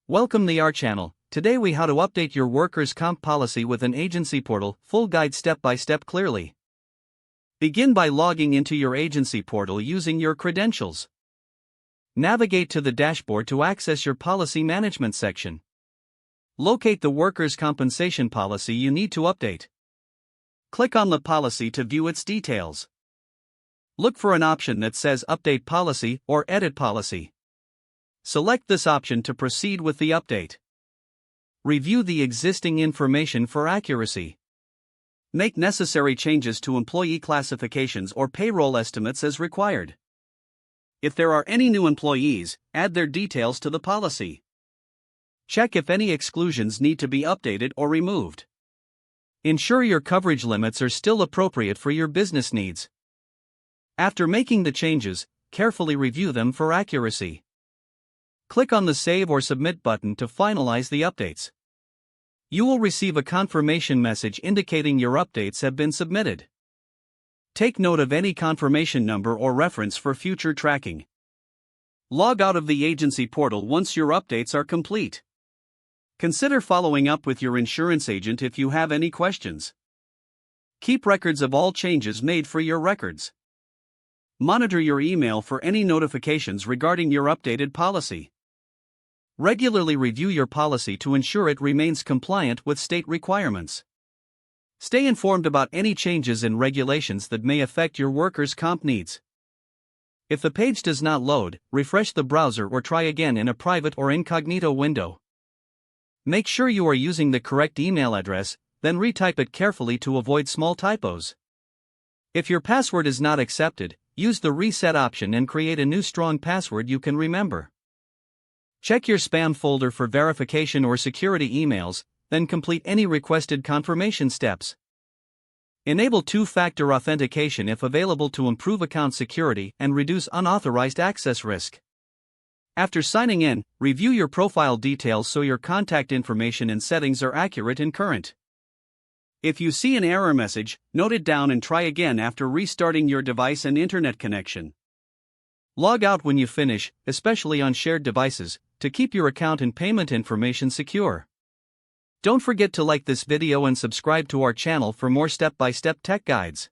Welcome to our channel. Today we how to update your workers' comp policy with an agency portal, full guide step by step clearly. Begin by logging into your agency portal using your credentials. Navigate to the dashboard to access your policy management section. Locate the workers' compensation policy you need to update. Click on the policy to view its details. Look for an option that says Update Policy or Edit Policy. Select this option to proceed with the update. Review the existing information for accuracy. Make necessary changes to employee classifications or payroll estimates as required. If there are any new employees, add their details to the policy. Check if any exclusions need to be updated or removed. Ensure your coverage limits are still appropriate for your business needs. After making the changes, carefully review them for accuracy. Click on the Save or Submit button to finalize the updates. You will receive a confirmation message indicating your updates have been submitted. Take note of any confirmation number or reference for future tracking. Log out of the agency portal once your updates are complete. Consider following up with your insurance agent if you have any questions. Keep records of all changes made for your records. Monitor your email for any notifications regarding your updated policy. Regularly review your policy to ensure it remains compliant with state requirements. Stay informed about any changes in regulations that may affect your workers' comp needs. If the page does not load, refresh the browser or try again in a private or incognito window. Make sure you are using the correct email address, then retype it carefully to avoid small typos. If your password is not accepted, use the reset option and create a new strong password you can remember. Check your spam folder for verification or security emails, then complete any requested confirmation steps. Enable two-factor authentication if available to improve account security and reduce unauthorized access risk. After signing in, review your profile details so your contact information and settings are accurate and current. If you see an error message, note it down and try again after restarting your device and internet connection. Log out when you finish, especially on shared devices, to keep your account and payment information secure. Don't forget to like this video and subscribe to our channel for more step-by-step tech guides.